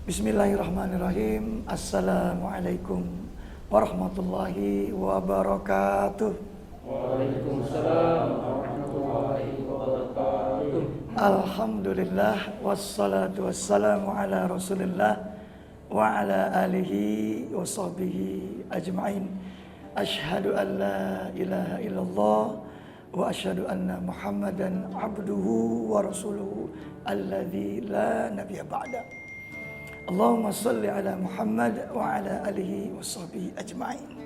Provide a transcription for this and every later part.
Bismillahirrahmanirrahim. Assalamualaikum warahmatullahi wabarakatuh. Waalaikumsalam warahmatullahi wabarakatuh. Alhamdulillah wassalatu wassalamu ala Rasulillah wa ala alihi wa sahbihi ajma'in. Asyhadu an la ilaha illallah wa asyhadu anna Muhammadan abduhu wa rasuluhu alladzi la nabiyya ba'da. Allahumma salli ala Muhammad wa ala alihi wa sahbihi ajma'in.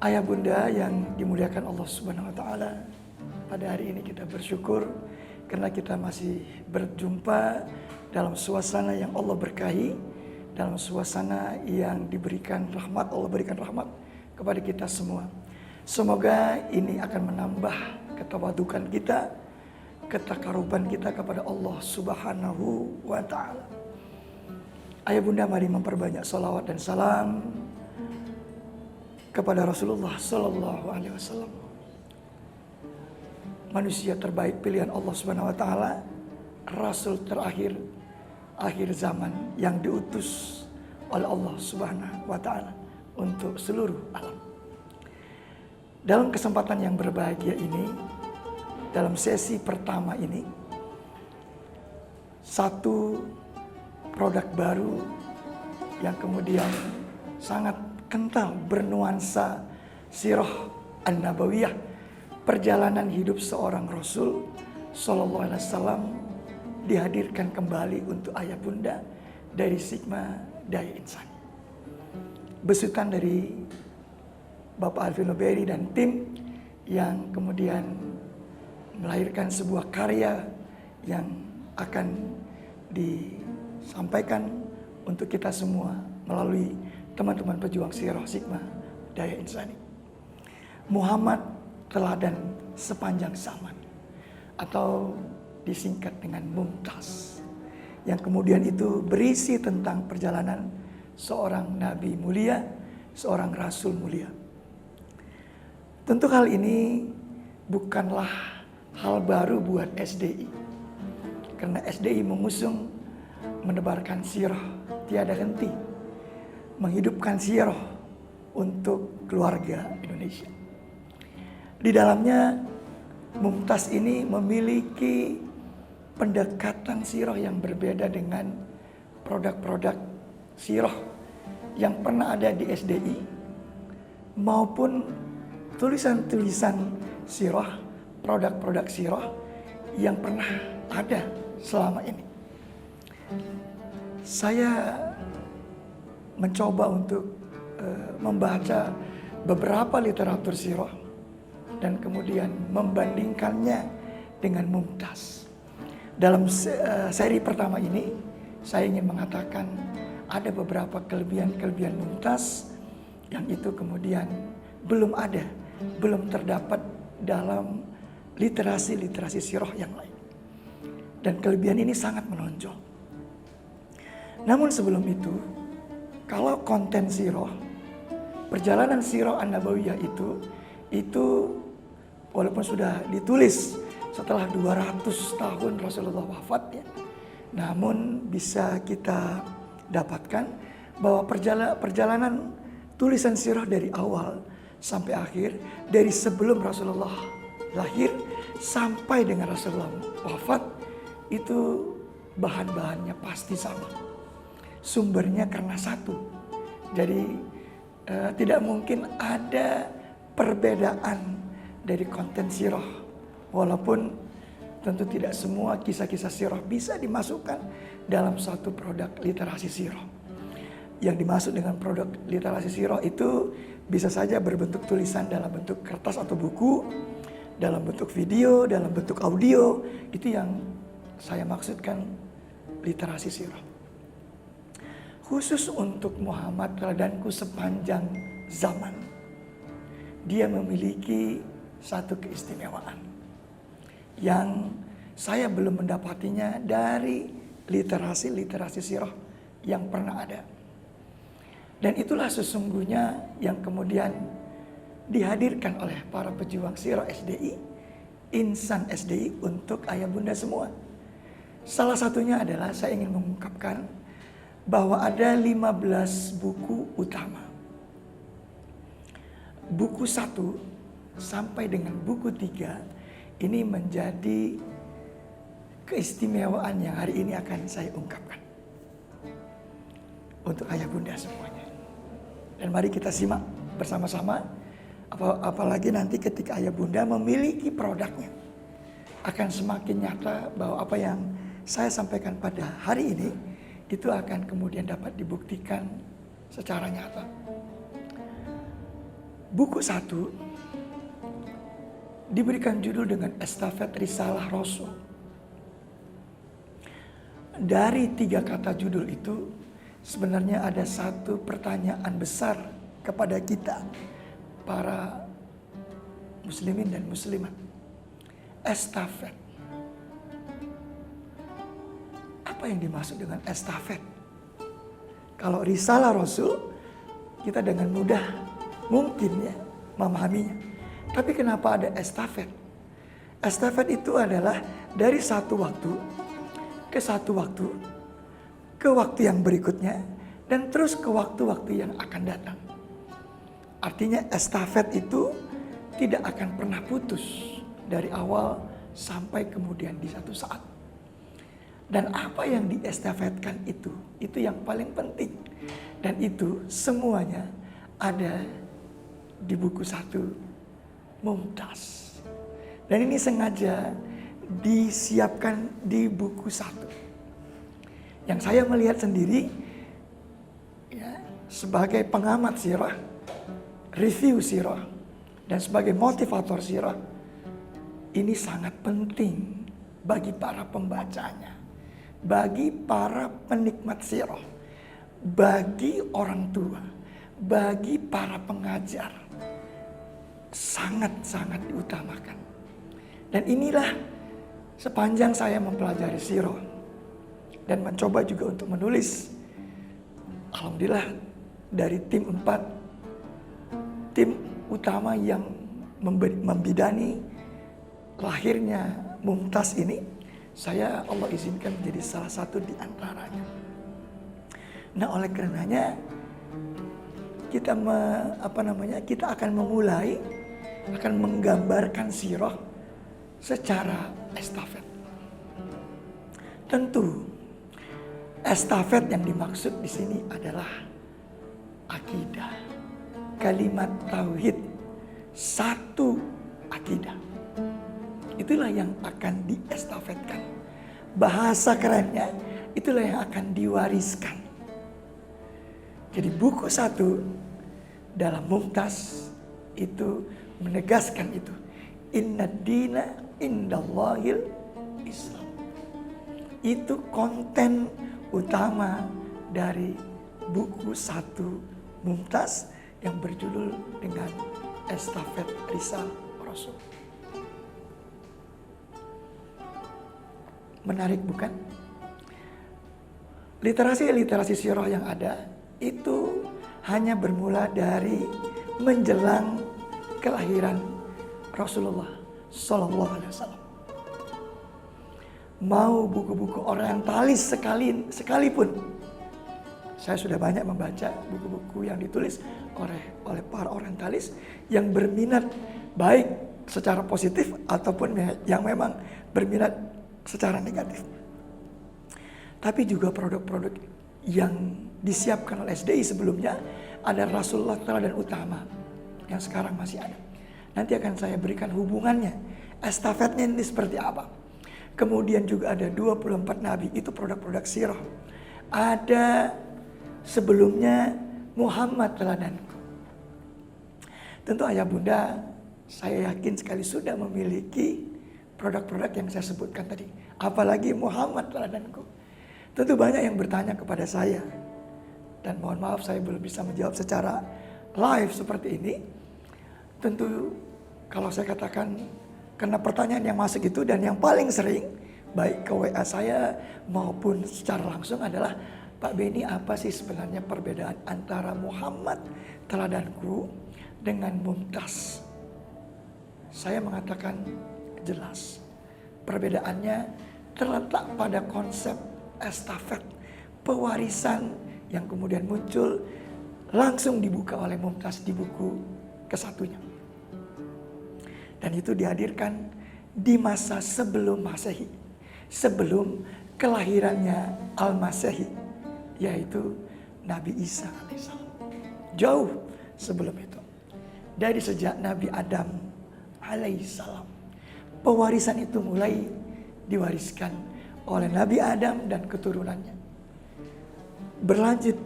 Ayah bunda yang dimuliakan Allah Subhanahu wa taala, pada hari ini kita bersyukur karena kita masih berjumpa dalam suasana yang Allah berkahi, dalam suasana yang diberikan rahmat, Allah berikan rahmat kepada kita semua. Semoga ini akan menambah ketawadukan kita, ketakaruban kita kepada Allah Subhanahu wa taala. Ayah bunda, mari memperbanyak salawat dan salam kepada Rasulullah Sallallahu Alaihi Wasallam, manusia terbaik pilihan Allah Subhanahu Wa Taala, Rasul terakhir akhir zaman yang diutus oleh Allah Subhanahu Wa Taala untuk seluruh alam. Dalam kesempatan yang berbahagia ini, dalam sesi pertama ini, satu produk baru yang kemudian sangat kental bernuansa sirah an-nabawiyah, perjalanan hidup seorang Rasul Sallallahu Alaihi Wasallam, dihadirkan kembali untuk ayah bunda dari Sigma Daya Insani. Besutan dari Bapak Alvin Noberi dan tim yang kemudian melahirkan sebuah karya yang akan disampaikan untuk kita semua melalui teman-teman pejuang sirah Sigma Daya Insani. Muhammad teladan sepanjang zaman, atau disingkat dengan Mumtaz, yang kemudian itu berisi tentang perjalanan seorang nabi mulia, seorang rasul mulia. Tentu hal ini bukanlah hal baru buat SDI, karena SDI mengusung menebarkan sirah tiada henti, menghidupkan sirah untuk keluarga Indonesia. Di dalamnya Mumtaz ini memiliki pendekatan sirah yang berbeda dengan produk-produk sirah yang pernah ada di SDI maupun tulisan-tulisan sirah, produk-produk sirah yang pernah ada selama ini. Saya mencoba untuk membaca beberapa literatur sirah dan kemudian membandingkannya dengan Mumtaz. Dalam seri pertama ini, saya ingin mengatakan ada beberapa kelebihan-kelebihan Mumtaz yang itu kemudian belum ada, belum terdapat dalam literasi-literasi sirah yang lain. Dan kelebihan ini sangat menonjol. Namun sebelum itu, kalau konten sirah, perjalanan sirah an-nabawiyah itu walaupun sudah ditulis setelah 200 tahun Rasulullah wafat ya, namun bisa kita dapatkan bahwa perjalanan tulisan sirah dari awal sampai akhir, dari sebelum Rasulullah lahir sampai dengan Rasulullah wafat, itu bahan-bahannya pasti sama. Sumbernya karena satu. Jadi tidak mungkin ada perbedaan dari konten sirah. Walaupun tentu tidak semua kisah-kisah sirah bisa dimasukkan dalam satu produk literasi sirah. Yang dimaksud dengan produk literasi sirah itu bisa saja berbentuk tulisan dalam bentuk kertas atau buku, dalam bentuk video, dalam bentuk audio. Itu yang saya maksudkan literasi sirah. Khusus untuk Muhammad, teladanku sepanjang zaman, dia memiliki satu keistimewaan yang saya belum mendapatinya dari literasi-literasi sirah yang pernah ada. Dan itulah sesungguhnya yang kemudian dihadirkan oleh para pejuang sirah SDI, insan SDI untuk ayah bunda semua. Salah satunya adalah saya ingin mengungkapkan bahwa ada 15 buku utama. Buku 1 sampai dengan buku 3 ini menjadi keistimewaan yang hari ini akan saya ungkapkan untuk ayah bunda semuanya. Dan mari kita simak bersama-sama, apalagi nanti ketika ayah bunda memiliki produknya, akan semakin nyata bahwa apa yang saya sampaikan pada hari ini itu akan kemudian dapat dibuktikan secara nyata. Buku 1 diberikan judul dengan Estafet Risalah Rasul. Dari 3 kata judul itu sebenarnya ada satu pertanyaan besar kepada kita para muslimin dan muslimat. Estafet. Apa yang dimaksud dengan estafet? Kalau risalah Rasul kita dengan mudah mungkin ya memahaminya. Tapi kenapa ada estafet? Estafet itu adalah dari satu waktu ke satu waktu, ke waktu yang berikutnya, dan terus ke waktu-waktu yang akan datang. Artinya estafet itu tidak akan pernah putus dari awal sampai kemudian di satu saat. Dan apa yang diestafetkan itu yang paling penting. Dan itu semuanya ada di buku 1 Mumtaz. Dan ini sengaja disiapkan di buku 1. Yang saya melihat sendiri ya, sebagai pengamat sirah, review sirah, dan sebagai motivator sirah, ini sangat penting bagi para pembacanya, bagi para penikmat sirah, bagi orang tua, bagi para pengajar. Sangat-sangat diutamakan. Dan inilah sepanjang saya mempelajari sirah dan mencoba juga untuk menulis, alhamdulillah dari tim 4, tim utama yang membidani lahirnya Mumtaz ini, saya Allah izinkan menjadi salah satu di antaranya. Nah, oleh karenanya kita kita akan memulai, akan menggambarkan sirah secara estafet. Tentu estafet yang dimaksud di sini adalah akidah, kalimat tauhid, satu akidah. Itulah yang akan diestafetkan. Bahasa kerennya itulah yang akan diwariskan. Jadi buku 1 dalam Mumtaz itu menegaskan itu. Inna dina indallahil Islam. Itu konten utama dari buku 1 Mumtaz yang berjudul dengan Estafet Risalah Rasul. Menarik bukan? Literasi sirah yang ada itu hanya bermula dari menjelang kelahiran Rasulullah Sallallahu Alaihi Wasallam. Mau buku-buku orientalis sekalipun, saya sudah banyak membaca buku-buku yang ditulis oleh para orientalis yang berminat baik secara positif ataupun yang memang berminat secara negatif. Tapi juga produk-produk yang disiapkan oleh SDI sebelumnya, ada Rasulullah Teladan Utama yang sekarang masih ada. Nanti akan saya berikan hubungannya, estafetnya ini seperti apa. Kemudian juga ada 24 Nabi, itu produk-produk sirah. Ada sebelumnya Muhammad Teladanku. Tentu ayah bunda, saya yakin sekali sudah memiliki produk-produk yang saya sebutkan tadi. Apalagi Muhammad Teladanku. Tentu banyak yang bertanya kepada saya. Dan mohon maaf saya belum bisa menjawab secara live seperti ini. Tentu kalau saya katakan karena pertanyaan yang masuk itu dan yang paling sering baik ke WA saya maupun secara langsung adalah, Pak Beni, apa sih sebenarnya perbedaan antara Muhammad Teladanku dengan Mumtaz? Saya mengatakan jelas. Perbedaannya terletak pada konsep estafet, pewarisan yang kemudian muncul langsung dibuka oleh Mumtaz di buku kesatunya. Dan itu dihadirkan di masa sebelum Masehi, sebelum kelahirannya Al-Masehi, yaitu Nabi Isa alaihissalam. Jauh sebelum itu, dari sejak Nabi Adam alaihissalam, pewarisan itu mulai diwariskan oleh Nabi Adam dan keturunannya. Berlanjut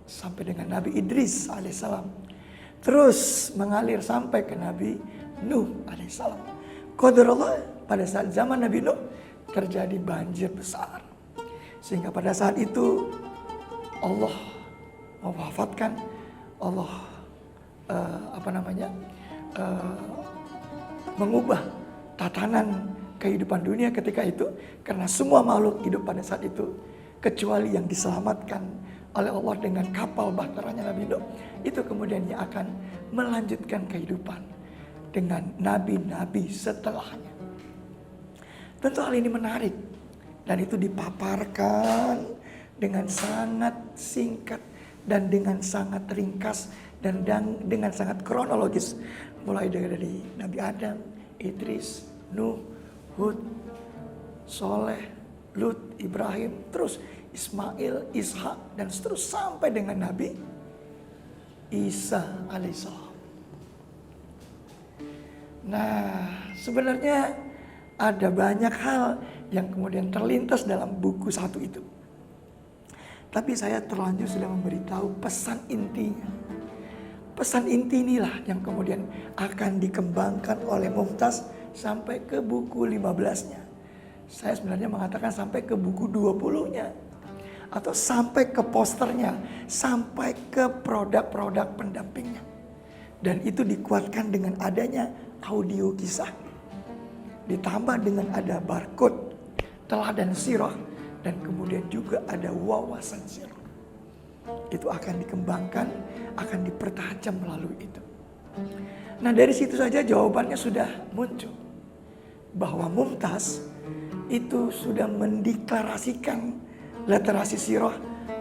sampai dengan Nabi Idris alaihissalam, terus mengalir sampai ke Nabi Nuh alaihissalam. Qadarullah, pada saat zaman Nabi Nuh terjadi banjir besar, sehingga pada saat itu Allah mewafatkan, Allah mengubah tatanan kehidupan dunia ketika itu, karena semua makhluk hidup pada saat itu kecuali yang diselamatkan oleh Allah dengan kapal bahteranya Nabi Nuh, itu kemudian yang akan melanjutkan kehidupan dengan nabi-nabi setelahnya. Tentu hal ini menarik dan itu dipaparkan dengan sangat singkat dan dengan sangat ringkas dan dengan sangat kronologis, mulai dari Nabi Adam, Idris, Nuh, Hud, Soleh, Lut, Ibrahim, terus Ismail, Ishak, dan seterusnya sampai dengan Nabi Isa alaihissalam. Nah, sebenarnya ada banyak hal yang kemudian terlintas dalam buku satu itu. Tapi saya terlanjur sudah memberitahu pesan intinya. Pesan inti inilah yang kemudian akan dikembangkan oleh Mumtaz sampai ke buku 15-nya. Saya sebenarnya mengatakan sampai ke buku 20-nya. Atau sampai ke posternya, sampai ke produk-produk pendampingnya. Dan itu dikuatkan dengan adanya audio kisah. Ditambah dengan ada barcode, teladan sirah, dan kemudian juga ada wawasan sirah. Itu akan dikembangkan, akan dipertajam melalui itu. Nah, dari situ saja jawabannya sudah muncul. Bahwa Mumtaz itu sudah mendeklarasikan literasi sirah,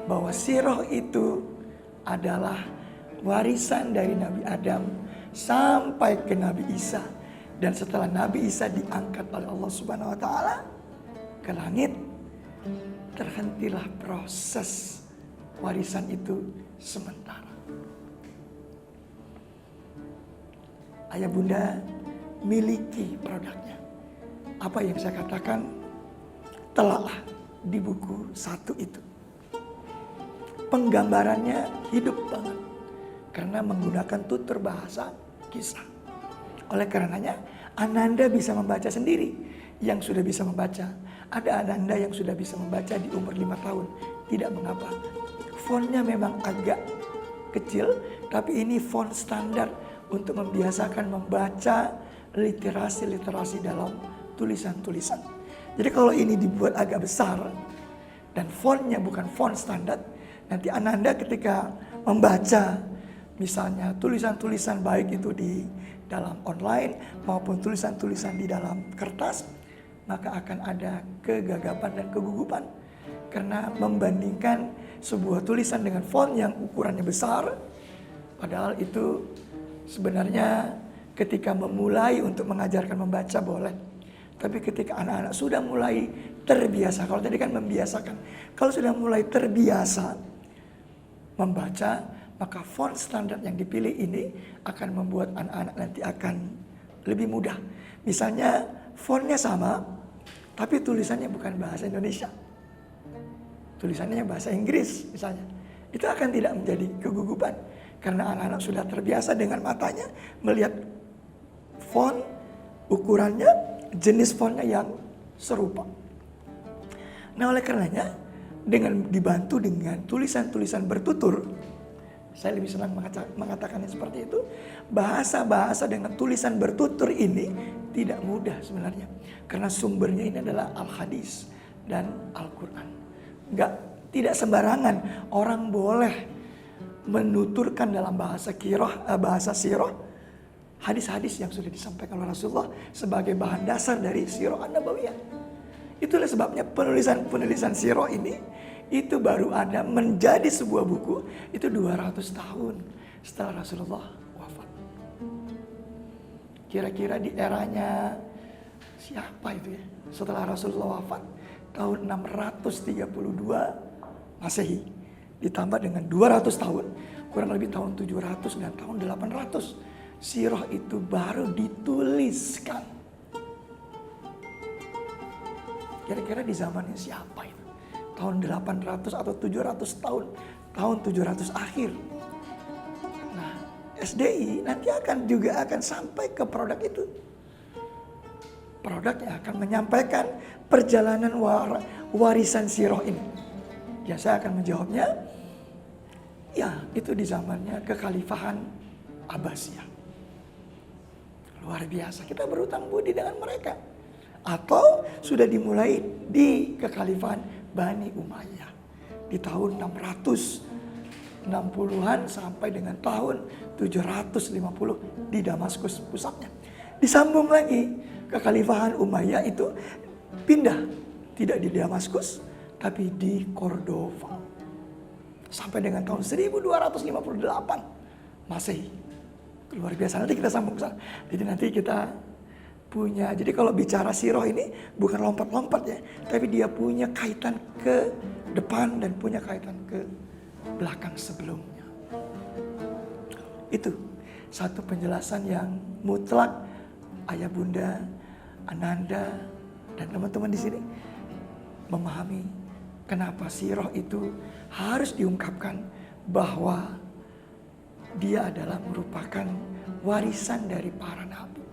bahwa sirah itu adalah warisan dari Nabi Adam sampai ke Nabi Isa. Dan setelah Nabi Isa diangkat oleh Allah Subhanahu wa taala ke langit, terhentilah proses warisan itu sementara. Ayah bunda miliki produknya. Apa yang saya katakan telahlah di buku satu itu. Penggambarannya hidup banget karena menggunakan tutur bahasa kisah. Oleh karenanya Ananda bisa membaca sendiri. Yang sudah bisa membaca, ada Ananda yang sudah bisa membaca di umur 5 tahun. Tidak mengapa. Fontnya memang agak kecil, tapi ini font standar untuk membiasakan membaca literasi-literasi dalam tulisan-tulisan. Jadi kalau ini dibuat agak besar dan fontnya bukan font standar, nanti Ananda ketika membaca misalnya tulisan-tulisan baik itu di dalam online maupun tulisan-tulisan di dalam kertas, maka akan ada kegagapan dan kegugupan. Karena membandingkan sebuah tulisan dengan font yang ukurannya besar, padahal itu sebenarnya ketika memulai untuk mengajarkan membaca boleh. Tapi ketika anak-anak sudah mulai terbiasa, kalau tadi kan membiasakan, kalau sudah mulai terbiasa membaca, maka font standar yang dipilih ini akan membuat anak-anak nanti akan lebih mudah. Misalnya fontnya sama, tapi tulisannya bukan bahasa Indonesia. Tulisannya bahasa Inggris misalnya. Itu akan tidak menjadi kegugupan. Karena anak-anak sudah terbiasa dengan matanya melihat font, ukurannya, jenis fontnya yang serupa. Nah, oleh karenanya dengan dibantu dengan tulisan-tulisan bertutur, saya lebih senang mengatakannya seperti itu. Bahasa-bahasa dengan tulisan bertutur ini tidak mudah sebenarnya. Karena sumbernya ini adalah Al-Hadis dan Al-Quran. Tidak sembarangan orang boleh menuturkan dalam bahasa sirah hadis-hadis yang sudah disampaikan oleh Rasulullah sebagai bahan dasar dari sirah an-nabawiyah. Itulah sebabnya penulisan sirah ini itu baru ada menjadi sebuah buku itu 200 tahun setelah Rasulullah wafat. Kira-kira di eranya siapa itu ya? Setelah Rasulullah wafat tahun 632 Masehi ditambah dengan 200 tahun, kurang lebih tahun 700 dan tahun 800 sirah itu baru dituliskan. Kira-kira di zamannya siapa itu? Tahun 800 atau 700 tahun 700 akhir. Nah, SDI nanti juga akan sampai ke produk itu. Produk yang akan menyampaikan perjalanan warisan sirah ini. Ya, saya akan menjawabnya. Ya, itu di zamannya kekhalifahan Abbasiyah. Luar biasa, kita berutang budi dengan mereka. Atau sudah dimulai di kekhalifahan Bani Umayyah di tahun 660-an sampai dengan tahun 750 di Damaskus pusatnya. Disambung lagi kekhalifahan Umayyah itu pindah, tidak di Damaskus tapi di Cordova sampai dengan tahun 1258 Masehi. Luar biasa, nanti kita sambung ke sana. Jadi nanti kita punya, jadi kalau bicara sirah ini bukan lompat-lompat ya, tapi dia punya kaitan ke depan dan punya kaitan ke belakang sebelumnya. Itu satu penjelasan yang mutlak ayah bunda, Ananda dan teman-teman di sini memahami kenapa sirah itu harus diungkapkan bahwa dia adalah merupakan warisan dari para nabi.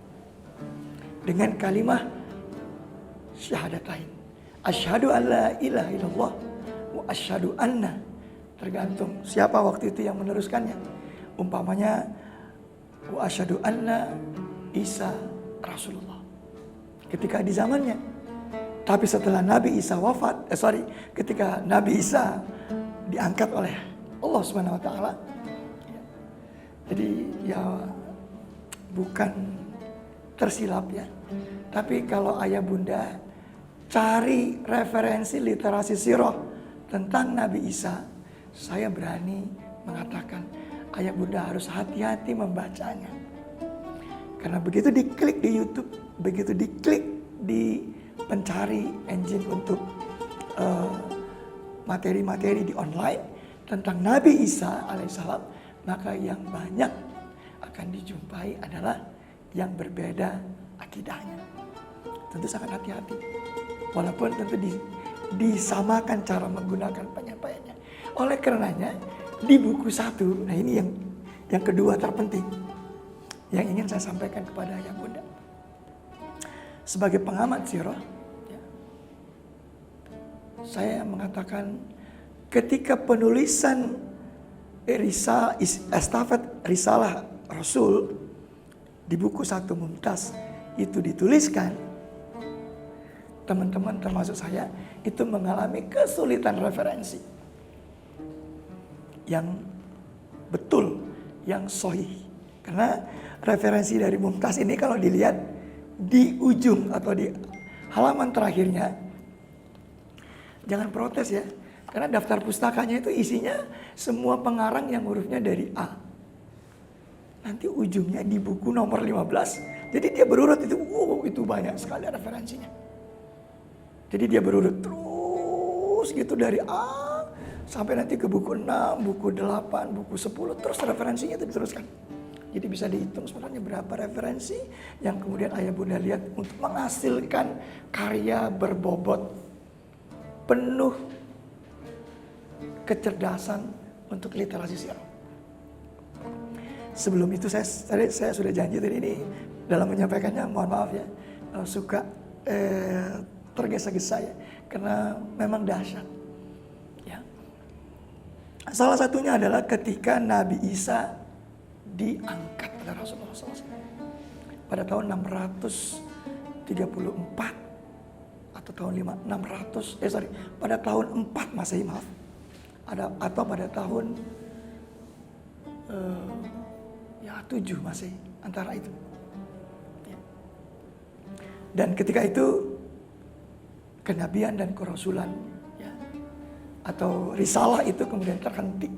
Dengan kalimat syahadatain. Asyhadu an la ilaha illallah wa asyhadu anna. Tergantung siapa waktu itu yang meneruskannya. Umpamanya wa asyhadu anna Isa Rasulullah. Ketika di zamannya. Tapi setelah Nabi Isa wafat, ketika Nabi Isa diangkat oleh Allah Subhanahu wa taala. Jadi ya bukan tersilap ya. Tapi kalau ayah bunda cari referensi literasi sirah tentang Nabi Isa, saya berani mengatakan ayah bunda harus hati-hati membacanya. Karena begitu diklik di YouTube, begitu diklik di pencari engine untuk materi-materi di online tentang Nabi Isa alaihissalam, maka yang banyak akan dijumpai adalah yang berbeda akidahnya. Tentu sangat hati-hati. Walaupun tentu disamakan cara menggunakan penyampaiannya. Oleh karenanya di buku 1, nah ini yang kedua terpenting yang ingin saya sampaikan kepada ayah bunda. Sebagai pengamat sirah, ya, saya mengatakan ketika penulisan estafet risalah Rasul di buku 1 Mumtaz itu dituliskan, teman-teman termasuk saya itu mengalami kesulitan referensi yang betul, yang sahih. Karena referensi dari Mumtaz ini kalau dilihat di ujung atau di halaman terakhirnya, jangan protes ya. Karena daftar pustakanya itu isinya semua pengarang yang hurufnya dari A. Nanti ujungnya di buku nomor 15. Jadi dia berurut itu banyak sekali referensinya. Jadi dia berurut terus gitu dari A sampai nanti ke buku 6, buku 8, buku 10. Terus referensinya itu diteruskan. Jadi bisa dihitung sebenarnya berapa referensi yang kemudian ayah bunda lihat untuk menghasilkan karya berbobot penuh kecerdasan untuk literasi sirah. Sebelum itu saya sudah janji tadi ini dalam menyampaikannya, mohon maaf ya, suka tergesa-gesa ya, karena memang dahsyat. Ya. Salah satunya adalah ketika Nabi Isa diangkat oleh Rasulullah SAW pada tahun 634 atau tahun 600 pada tahun 4 Masehi, maaf. Atau pada tahun 7 Masehi, antara itu. Ya. Dan ketika itu kenabian dan kerasulan ya, atau risalah itu kemudian terhenti.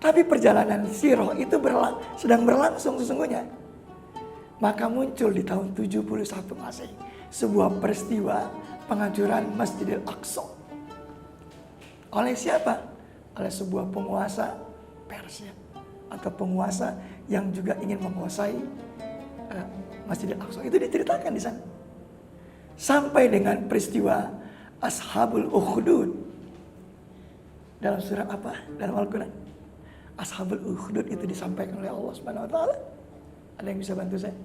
Tapi perjalanan sirah itu sedang berlangsung sesungguhnya. Maka muncul di tahun 71 Masehi sebuah peristiwa penghancuran Masjidil Aqsa. Oleh siapa? Oleh sebuah penguasa Persia atau penguasa yang juga ingin menguasai Masjidil Aqsa. Itu diceritakan di sana. Sampai dengan peristiwa Ashabul Ukhdud. Dalam surat apa? Dalam Al-Quran. Ashabul Ukhdud itu disampaikan oleh Allah Subhanahu wa taala. Ada yang bisa bantu saya?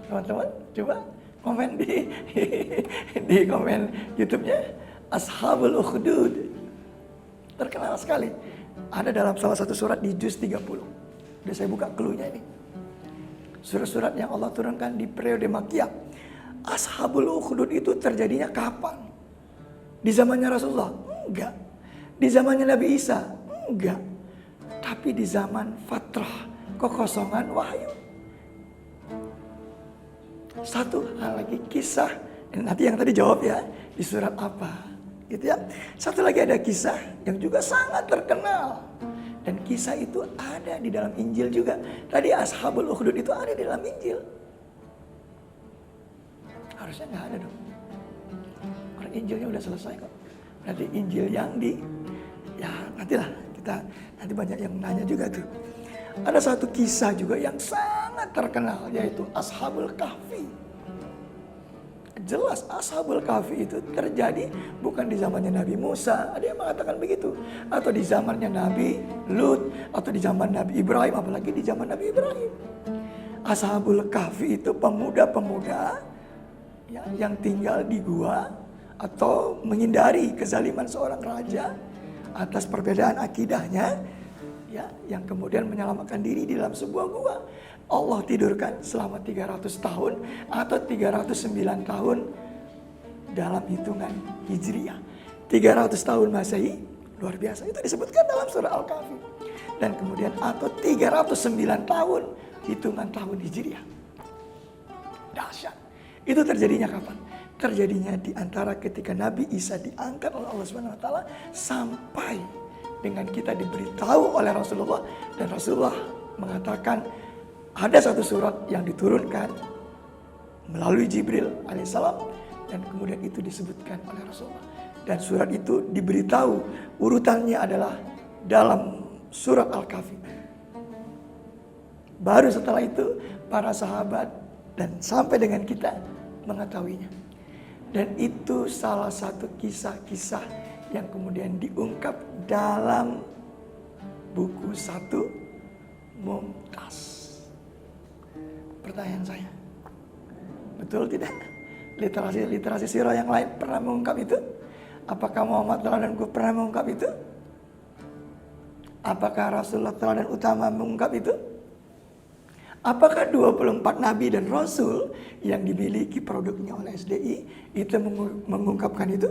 Teman-teman, coba komen di komen YouTube-nya. Ashabul Ukhdud. Terkenal sekali. Ada dalam salah satu surat di juz 30. Udah saya buka clue-nya ini. Surat-surat yang Allah turunkan di periode Makkiyah. Ashabul Ukhdud itu terjadinya kapan? Di zamannya Rasulullah? Enggak. Di zamannya Nabi Isa? Enggak. Tapi di zaman fatrah, kekosongan wahyu. Satu hal lagi kisah, nanti yang tadi jawab ya, di surat apa? Gitu ya. Satu lagi ada kisah yang juga sangat terkenal. Dan kisah itu ada di dalam Injil juga. Tadi Ashabul Ukhdud itu ada di dalam Injil. Harusnya nggak ada dong. Orang Injilnya udah selesai kok. Nanti Injil yang ya nantilah nanti banyak yang nanya juga tuh. Ada satu kisah juga yang sangat terkenal yaitu Ashabul Kahfi. Jelas Ashabul Kahfi itu terjadi bukan di zamannya Nabi Musa, ada yang mengatakan begitu, atau di zamannya Nabi Lut, atau di zaman Nabi Ibrahim, apalagi di zaman Nabi Ibrahim. Ashabul Kahfi itu pemuda-pemuda ya, yang tinggal di gua atau menghindari kezaliman seorang raja atas perbedaan akidahnya, ya, yang kemudian menyelamatkan diri di dalam sebuah gua. Allah tidurkan selama 300 tahun atau 309 tahun dalam hitungan Hijriah. 300 tahun Masehi, luar biasa. Itu disebutkan dalam surah Al-Kahfi. Dan kemudian atau 309 tahun hitungan tahun Hijriah. Dahsyat. Itu terjadinya kapan? Terjadinya di antara ketika Nabi Isa diangkat oleh Allah Subhanahu wa taala sampai dengan kita diberitahu oleh Rasulullah, dan Rasulullah mengatakan ada satu surat yang diturunkan melalui Jibril alaihissalam, dan kemudian itu disebutkan oleh Rasulullah. Dan surat itu diberitahu urutannya adalah dalam surat Al-Kahfi. Baru setelah itu para sahabat dan sampai dengan kita mengetahuinya. Dan itu salah satu kisah-kisah yang kemudian diungkap dalam buku 1 Mumtaz. Pertanyaan saya, betul tidak literasi sirah yang lain pernah mengungkap itu? Apakah Muhammad teladanku pernah mengungkap itu? Apakah Rasulullah teladan utama mengungkap itu? Apakah 24 nabi dan rasul yang dimiliki produknya oleh SDI itu mengungkapkan itu?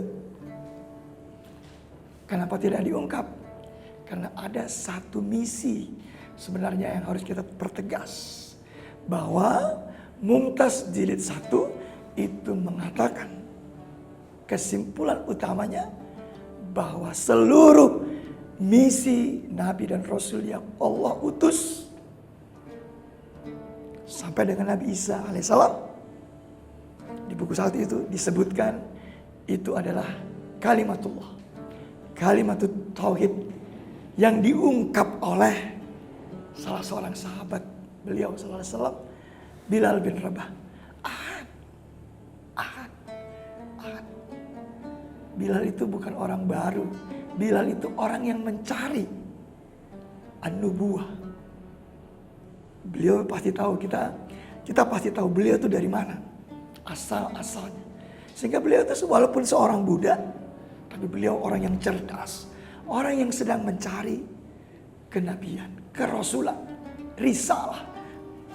Kenapa tidak diungkap? Karena ada satu misi sebenarnya yang harus kita pertegas. Bahwa Mumtaz jilid 1 itu mengatakan kesimpulan utamanya bahwa seluruh misi Nabi dan Rasul yang Allah utus sampai dengan Nabi Isa alaihissalam, di buku 1 itu disebutkan itu adalah kalimatullah, kalimatut tauhid yang diungkap oleh salah seorang sahabat beliau sallallahu alaihi wasallam, Bilal bin Rabah. Ahad. Bilal itu bukan orang baru. Bilal itu orang yang mencari an-nubuwah. Beliau pasti tahu, kita pasti tahu beliau itu dari mana, asal-asalnya. Sehingga beliau itu walaupun seorang budak, tapi beliau orang yang cerdas, orang yang sedang mencari kenabian, kerasulan, risalah.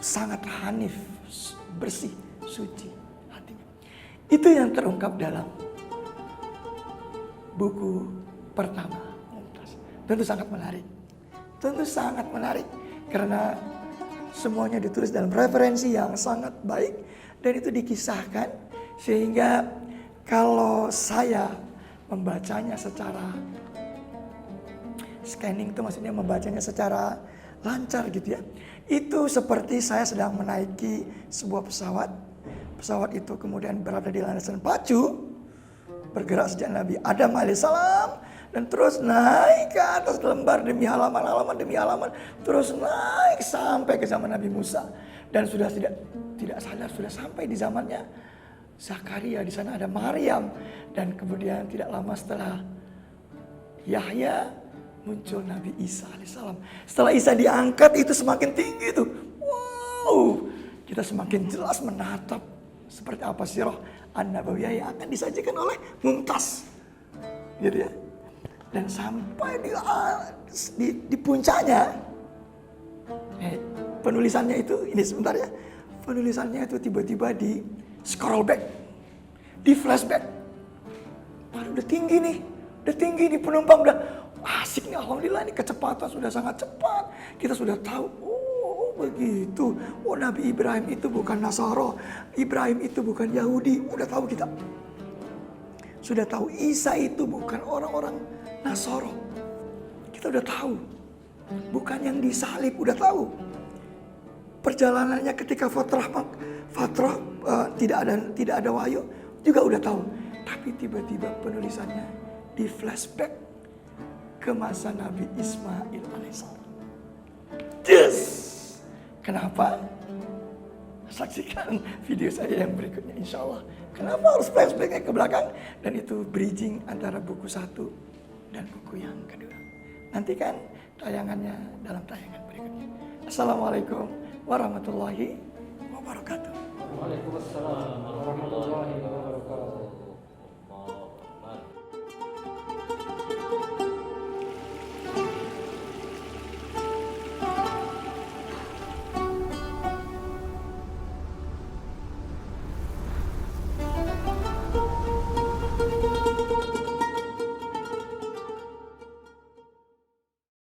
Sangat hanif, bersih, suci hatinya. Itu yang terungkap dalam buku pertama Mumtaz. Tentu sangat menarik. Tentu sangat menarik karena semuanya ditulis dalam referensi yang sangat baik Dan itu dikisahkan sehingga kalau saya membacanya secara scanning, itu maksudnya membacanya secara lancar gitu ya. Itu seperti saya sedang menaiki sebuah pesawat. Pesawat itu kemudian berada di landasan pacu, bergerak sejak Nabi Adam alaihissalam, dan terus naik ke atas lembar demi halaman, halaman demi halaman, terus naik sampai ke zaman Nabi Musa. Dan sudah tidak sadar sudah sampai di zamannya Zakaria, di sana ada Maryam, dan kemudian tidak lama setelah Yahya muncul Nabi Isa alaihissalam. Setelah Isa diangkat itu semakin tinggi itu. Wow, kita semakin jelas menatap seperti apa sirah an-nabawiyah yang akan disajikan oleh Mumtaz. Gitu ya. Dan sampai di puncaknya, penulisannya itu, ini sebentar ya, penulisannya itu tiba-tiba di scroll back, di flashback. Waduh, udah tinggi nih penumpang, udah asik nih, alhamdulillah ini kecepatan sudah sangat cepat. Kita sudah tahu, oh begitu, oh Nabi Ibrahim itu bukan Nasara, Ibrahim itu bukan Yahudi, udah tahu kita. Sudah tahu Isa itu bukan orang-orang Nasara, kita udah tahu, bukan yang disalib, udah tahu. Perjalanannya ketika fatrah tidak ada wahyu juga udah tahu. Tapi tiba-tiba penulisannya di flashback ke masa Nabi Ismail alaihissalam. Yes. Kenapa? Saksikan video saya yang berikutnya insya Allah. Kenapa harus flashbacknya ke belakang? Dan itu bridging antara buku 1 dan buku yang kedua. Nantikan tayangannya dalam tayangan berikutnya. Assalamualaikum warahmatullahi wabarakatuh. Waalaikumsalam warahmatullahi wabarakatuh.